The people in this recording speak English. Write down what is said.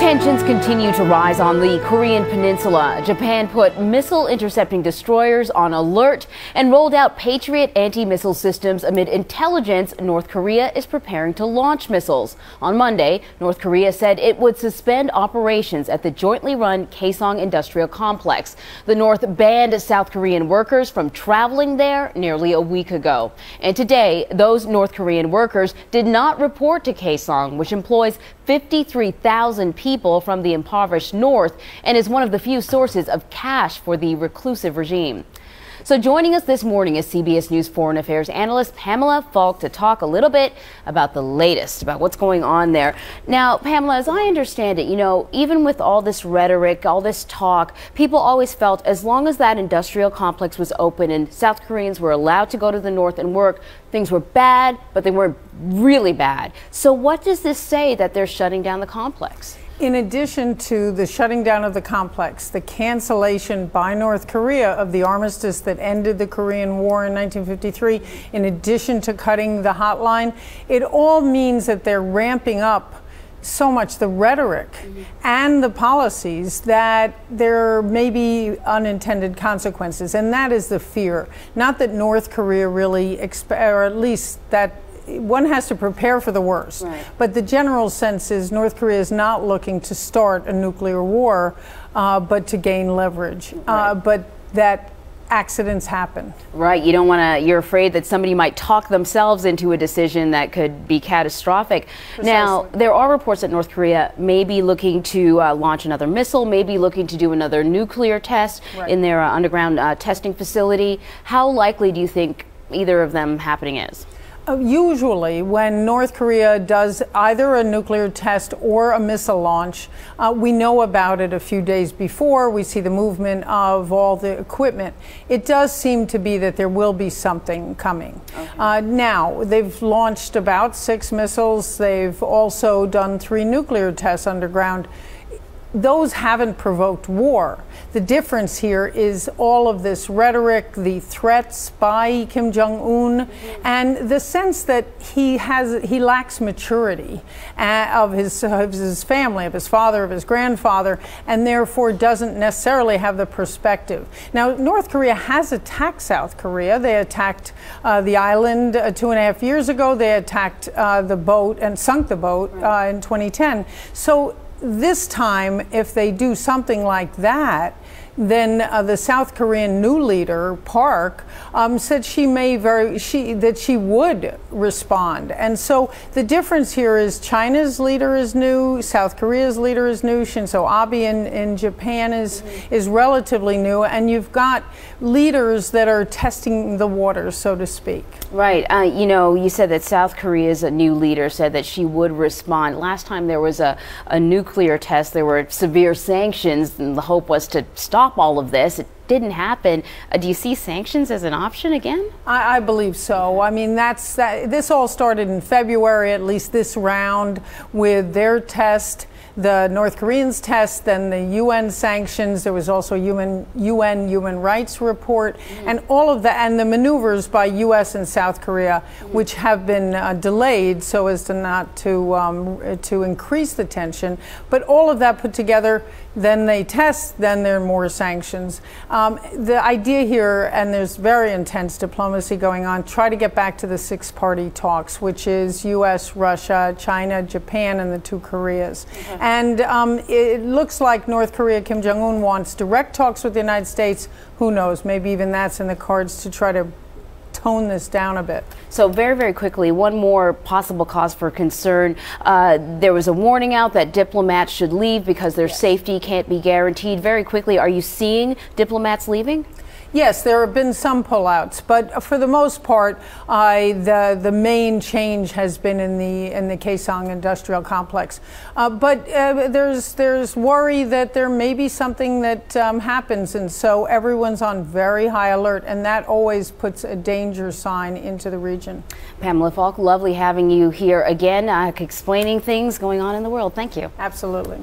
Tensions continue to rise on the Korean peninsula. Japan put missile-intercepting destroyers on alert and rolled out Patriot anti-missile systems amid intelligence North Korea is preparing to launch missiles. On Monday, North Korea said it would suspend operations at the jointly run Kaesong industrial complex. The North banned South Korean workers from traveling there nearly a week ago. And today, those North Korean workers did not report to Kaesong, which employs 53,000 people from the impoverished north and is one of the few sources of cash for the reclusive regime. So joining us this morning is CBS News foreign affairs analyst Pamela Falk to talk a little bit about the latest, about what's going on there. Now, Pamela, as I understand it, even with all this rhetoric, all this talk, people always felt as long as that industrial complex was open and South Koreans were allowed to go to the north and work, things were bad, but they weren't really bad. So what does this say that they're shutting down the complex? In addition to the shutting down of the complex, the cancellation by North Korea of the armistice that ended the Korean War in 1953, in addition to cutting the hotline, it all means that they're ramping up so much the rhetoric and the policies that there may be unintended consequences. And that is the fear. Not that North Korea really, or at least that one has to prepare for the worst. Right. But the general sense is North Korea is not looking to start a nuclear war, but to gain leverage. Right. But that accidents happen. Right. You don't want to, you're afraid that somebody might talk themselves into a decision that could be catastrophic. Precisely. Now, there are reports that North Korea may be looking to launch another missile, maybe looking to do another nuclear test in their underground testing facility. How likely do you think either of them happening is? Usually, when North Korea does either a nuclear test or a missile launch, we know about it a few days before. We see the movement of all the equipment. It does seem to be that there will be something coming. Okay. Now, they've launched about 6 missiles. They've also done 3 nuclear tests underground. Those haven't provoked war. The difference here is all of this rhetoric, the threats by Kim Jong-un, and the sense that he lacks maturity of his family, of his father, of his grandfather, and therefore doesn't necessarily have the perspective. Now, North Korea has attacked South Korea. They attacked the island 2.5 years ago. They attacked the boat and sunk the boat in 2010. So this time, if they do something like that, then the South Korean new leader, Park, said that she would respond. And so the difference here is China's leader is new, South Korea's leader is new, Shinzo Abe in Japan is relatively new, and you've got leaders that are testing the waters, so to speak. Right. You said that South Korea's new leader said that she would respond. Last time there was a nuclear test, there were severe sanctions, and the hope was to stop all of this. It didn't happen. Do you see sanctions as an option again? I believe so. I mean, this all started in February, at least this round, with their test, the North Koreans' test, then the UN sanctions. There was also UN human rights report, and all of that, and the maneuvers by US and South Korea, which have been delayed so as to not to increase the tension. But all of that put together, then they test, then there are more sanctions. The idea here, and there's very intense diplomacy going on, try to get back to the 6-party talks, which is US, Russia, China, Japan, and the 2 Koreas. Okay. And it looks like North Korea, Kim Jong-un wants direct talks with the United States. Who knows, maybe even that's in the cards to try to tone this down a bit. So very, very quickly, one more possible cause for concern. There was a warning out that diplomats should leave because their safety can't be guaranteed. Very quickly, are you seeing diplomats leaving? Yes, there have been some pullouts, but for the most part, the main change has been in the Kaesong industrial complex. But there's worry that there may be something that happens, and so everyone's on very high alert, and that always puts a danger sign into the region. Pamela Falk, lovely having you here again, explaining things going on in the world. Thank you. Absolutely.